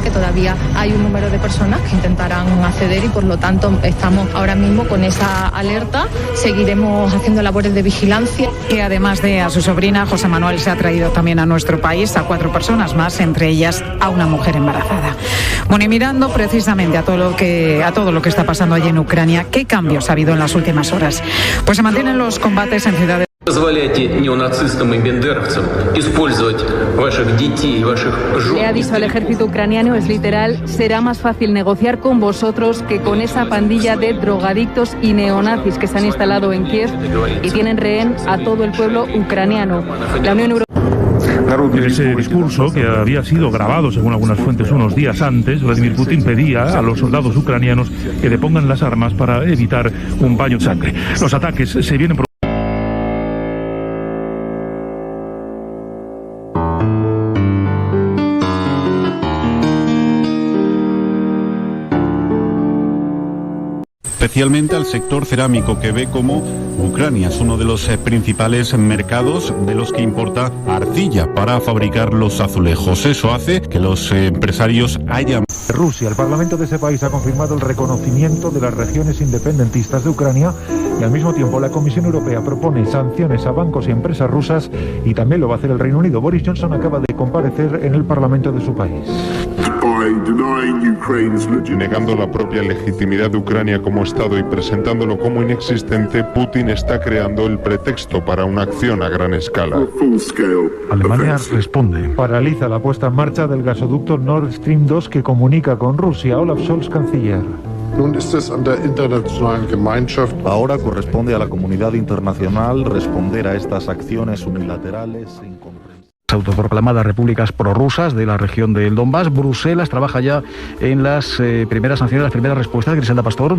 que todavía hay un número de personas que intentarán acceder y por lo tanto estamos ahora mismo con esa alerta. Seguiremos haciendo labores de vigilancia. Que además de a su sobrina, José Manuel se ha traído también a nuestro país a 4 personas más, entre ellas a una mujer embarazada. Bueno, y mirando precisamente a todo lo que está pasando allí en Ucrania, ¿qué cambios ha habido en las últimas horas? Pues se mantienen los combates en ciudades. Le ha dicho al ejército ucraniano, es literal, será más fácil negociar con vosotros que con esa pandilla de drogadictos y neonazis que se han instalado en Kiev y tienen rehén a todo el pueblo ucraniano. La Unión Europea. En ese discurso, que había sido grabado, según algunas fuentes, unos días antes, Vladimir Putin pedía a los soldados ucranianos que depongan las armas para evitar un baño de sangre. Los ataques se vienen especialmente al sector cerámico, que ve como Ucrania es uno de los principales mercados de los que importa arcilla para fabricar los azulejos. Eso hace que los empresarios hayan... Rusia, el Parlamento de ese país ha confirmado el reconocimiento de las regiones independentistas de Ucrania y al mismo tiempo la Comisión Europea propone sanciones a bancos y empresas rusas y también lo va a hacer el Reino Unido. Boris Johnson acaba de comparecer en el Parlamento de su país. Negando la propia legitimidad de Ucrania como Estado y presentándolo como inexistente, Putin está creando el pretexto para una acción a gran escala. Alemania responde. Paraliza la puesta en marcha del gasoducto Nord Stream 2 que comunica con Rusia. Olaf Scholz, canciller. Ahora corresponde a la comunidad internacional responder a estas acciones unilaterales e incomprensibles. Autoproclamadas repúblicas prorrusas de la región del Donbass. Bruselas trabaja ya en las primeras sanciones, las primeras respuestas. Griselda Pastor.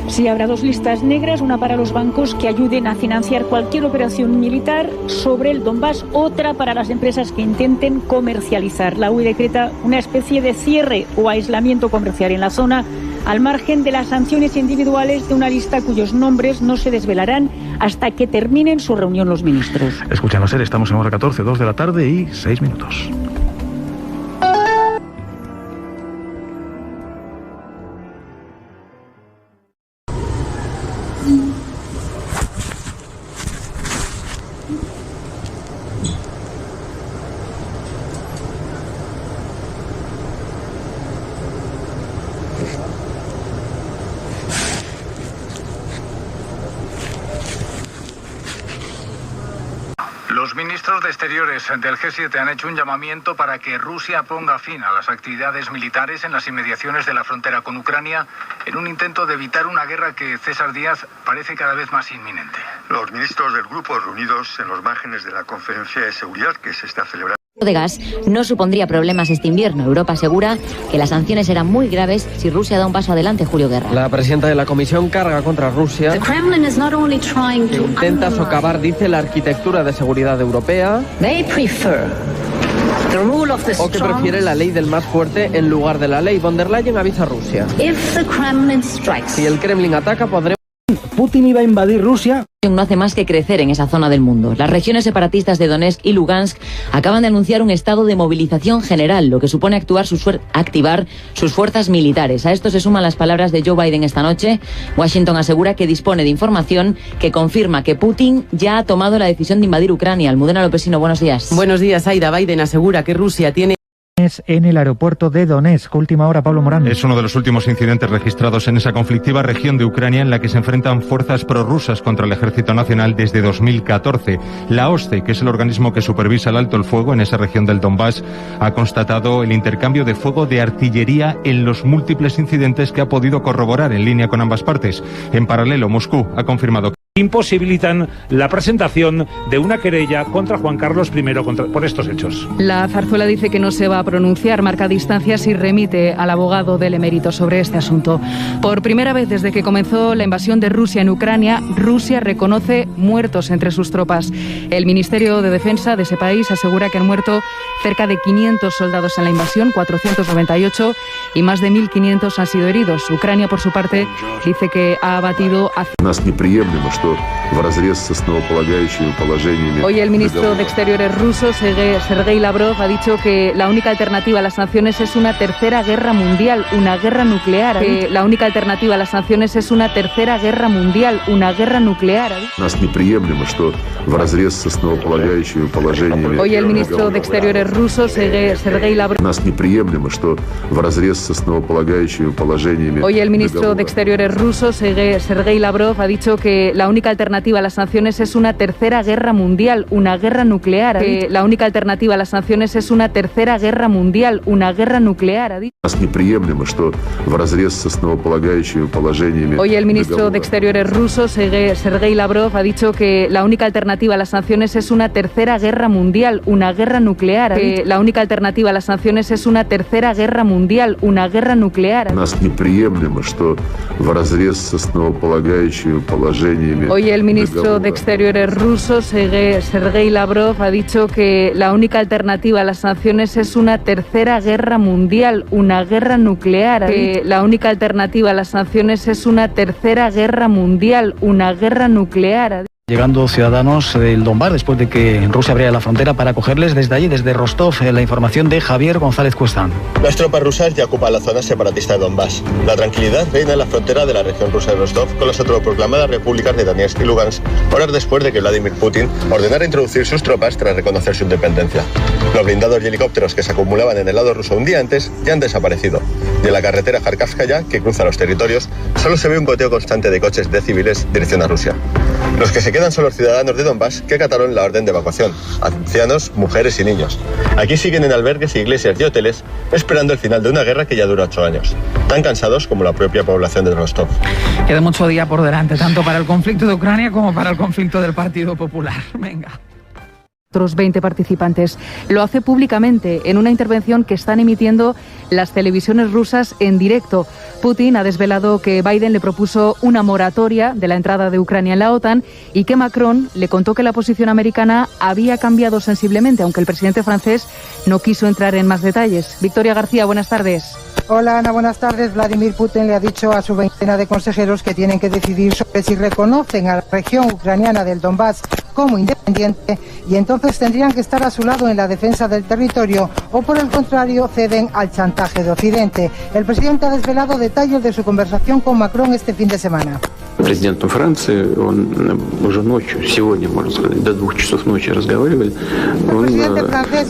Sí, habrá 2 listas negras, una para los bancos que ayuden a financiar cualquier operación militar sobre el Donbass, otra para las empresas que intenten comercializar. La UE decreta una especie de cierre o aislamiento comercial en la zona, al margen de las sanciones individuales de una lista cuyos nombres no se desvelarán hasta que terminen su reunión los ministros. Escuchan a SER, estamos en hora 14, 2 de la tarde y 6 minutos. Los ministros de Exteriores del G7 han hecho un llamamiento para que Rusia ponga fin a las actividades militares en las inmediaciones de la frontera con Ucrania en un intento de evitar una guerra que, César Díaz, parece cada vez más inminente. Los ministros del grupo reunidos en los márgenes de la conferencia de seguridad que se está celebrando de gas no supondría problemas este invierno. Europa asegura que las sanciones serán muy graves si Rusia da un paso adelante. Julio Guerra. La presidenta de la Comisión carga contra Rusia, que intenta socavar, dice, la arquitectura de seguridad europea, o que prefiere la ley del más fuerte en lugar de la ley. Von der Leyen avisa a Rusia: si el Kremlin ataca, podremos... Putin iba a invadir Rusia. No hace más que crecer en esa zona del mundo. Las regiones separatistas de Donetsk y Lugansk acaban de anunciar un estado de movilización general, lo que supone activar sus fuerzas militares. A esto se suman las palabras de Joe Biden esta noche. Washington asegura que dispone de información que confirma que Putin ya ha tomado la decisión de invadir Ucrania. Almudena Lopesino, buenos días. Buenos días, Aida. Biden asegura que Rusia tiene... en el aeropuerto de Donetsk. Última hora, Pablo Morán. Es uno de los últimos incidentes registrados en esa conflictiva región de Ucrania en la que se enfrentan fuerzas prorrusas contra el Ejército Nacional desde 2014. La OSCE, que es el organismo que supervisa el alto el fuego en esa región del Donbass, ha constatado el intercambio de fuego de artillería en los múltiples incidentes que ha podido corroborar en línea con ambas partes. En paralelo, Moscú ha confirmado que imposibilitan la presentación de una querella contra Juan Carlos I por estos hechos. La Zarzuela dice que no se va a pronunciar, marca distancias y remite al abogado del emérito sobre este asunto. Por primera vez desde que comenzó la invasión de Rusia en Ucrania, Rusia reconoce muertos entre sus tropas. El Ministerio de Defensa de ese país asegura que han muerto cerca de 500 soldados en la invasión, 498, y más de 1.500 han sido heridos. Ucrania, por su parte, dice que ha abatido a... Hoy el ministro de Exteriores ruso, Sergei Lavrov, ha dicho que la única alternativa a las sanciones es una tercera guerra mundial, una guerra nuclear. Que la única alternativa a las sanciones es una tercera guerra mundial, una guerra nuclear. Hoy el ministro de Exteriores ruso, Sergei Lavrov. Hoy el ministro de Exteriores ruso, Sergei Lavrov, ha dicho que la única alternativa a las sanciones es una tercera guerra mundial, una guerra nuclear. Que la única alternativa a las sanciones es una tercera guerra mundial, una guerra nuclear. Hoy el ministro de Exteriores ruso, Sergei Lavrov, ha dicho que la única alternativa a las sanciones es una tercera guerra mundial, una guerra nuclear. Que la única alternativa a las sanciones es una tercera guerra mundial, una guerra nuclear. Hoy el ministro de Exteriores ruso, Sergei Lavrov, ha dicho que la única alternativa a las sanciones es una tercera guerra mundial, una guerra nuclear. Que la única alternativa a las sanciones es una tercera guerra mundial, una guerra nuclear. Llegando ciudadanos del Donbass después de que Rusia abriera la frontera para acogerles desde allí, desde Rostov. La información de Javier González Cuesta. Las tropas rusas ya ocupan la zona separatista de Donbass. La tranquilidad reina en la frontera de la región rusa de Rostov con las autoproclamadas repúblicas de Donetsk y Lugansk, horas después de que Vladimir Putin ordenara introducir sus tropas tras reconocer su independencia. Los blindados y helicópteros que se acumulaban en el lado ruso un día antes ya han desaparecido. Y en la carretera Kharkavskaya, que cruza los territorios, solo se ve un goteo constante de coches de civiles dirección a Rusia. Los que se quedan son los ciudadanos de Donbass que acataron la orden de evacuación, ancianos, mujeres y niños. Aquí siguen en albergues, iglesias y hoteles esperando el final de una guerra que ya dura 8 años, tan cansados como la propia población de Rostov. Queda mucho día por delante, tanto para el conflicto de Ucrania como para el conflicto del Partido Popular. Venga. Otros 20 participantes. Lo hace públicamente en una intervención que están emitiendo las televisiones rusas en directo. Putin ha desvelado que Biden le propuso una moratoria de la entrada de Ucrania en la OTAN y que Macron le contó que la posición americana había cambiado sensiblemente, aunque el presidente francés no quiso entrar en más detalles. Victoria García, buenas tardes. Hola Ana, buenas tardes. Vladimir Putin le ha dicho a su veintena de consejeros que tienen que decidir sobre si reconocen a la región ucraniana del Donbass como independiente y entonces tendrían que estar a su lado en la defensa del territorio o por el contrario ceden al chantaje de Occidente. El presidente ha desvelado detalles de su conversación con Macron este fin de semana. El presidente francés,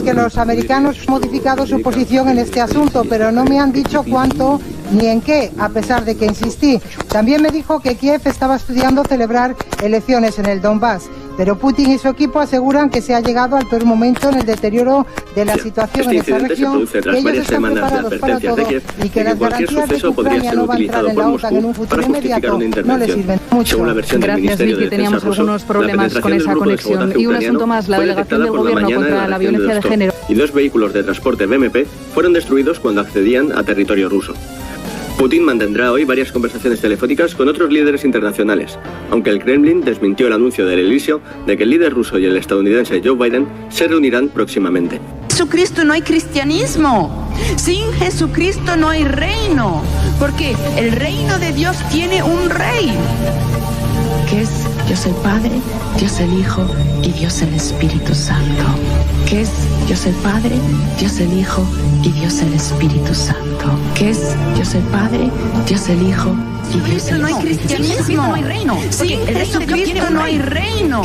que los americanos han modificado su posición en este asunto, pero no me han dicho cuánto ni en qué, a pesar de que insistí. También me dijo que Kiev estaba estudiando celebrar elecciones en el Donbass. Pero Putin y su equipo aseguran que se ha llegado al peor momento en el deterioro de la situación en esa región, que ellos están preparados para todo y que las garantías de que Ucrania no va a entrar en la OTAN en un futuro inmediato no les sirven mucho. Gracias, Vicky. Teníamos algunos problemas con esa conexión. Y un asunto más, la delegación del Gobierno contra la violencia de género. Y 2 vehículos de transporte BMP fueron destruidos cuando accedían a territorio ruso. Putin mantendrá hoy varias conversaciones telefónicas con otros líderes internacionales, aunque el Kremlin desmintió el anuncio del Elíseo de que el líder ruso y el estadounidense Joe Biden se reunirán próximamente. Jesucristo no hay cristianismo. Sin Jesucristo no hay reino, porque el reino de Dios tiene un rey, que es Dios el Padre, Dios el Hijo y Dios el Espíritu Santo. Que es Dios el Padre, Dios el Hijo y Dios el Espíritu Santo. Que es Dios el Padre, Dios el Hijo y Dios el Espíritu Santo. No hay cristianismo, no hay reino. Sin Jesucristo no hay reino,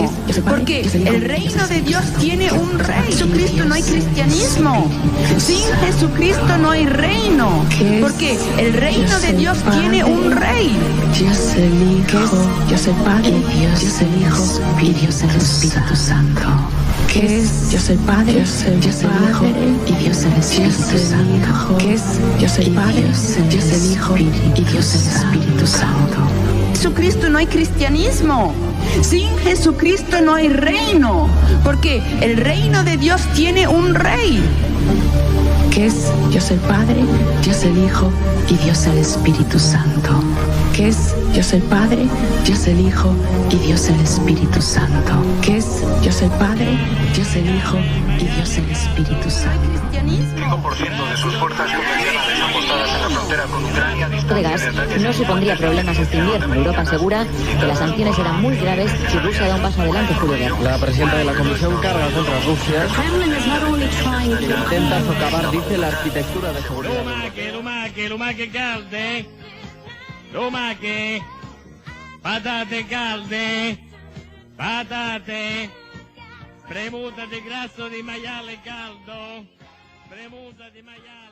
porque el reino de Dios tiene un rey. Jesucristo no hay cristianismo. Sin Jesucristo no hay reino, porque el reino de Dios tiene un rey. Dios el Hijo, Dios el Padre, Dios el Hijo y Dios el Espíritu Santo. Que es Dios el Padre, Dios el Hijo y Dios el Espíritu Santo. Que es Dios el Padre, Dios el Hijo y Dios el Espíritu Santo. Jesucristo no hay cristianismo. Sin Jesucristo no hay reino, porque el reino de Dios tiene un rey, que es Dios el Padre, Dios el Hijo y Dios el Espíritu Santo. Que es Dios el Padre, Dios el Hijo y Dios el Espíritu Santo. Que es Dios el Padre, Dios el Hijo y Dios el Espíritu Santo. 5% de sus fuerzas convencionales apostadas en la frontera con Ucrania. De gas no supondría problemas este invierno. Europa asegura que las sanciones serán muy graves si Rusia da un paso adelante, Julio Guerra. La presidenta de la Comisión carga contra Rusia. Intenta socavar, dice, la arquitectura de seguridad. Lumache calde, lumache, patate calde, patate, premuta di grasso di maiale caldo, premuta di maiale.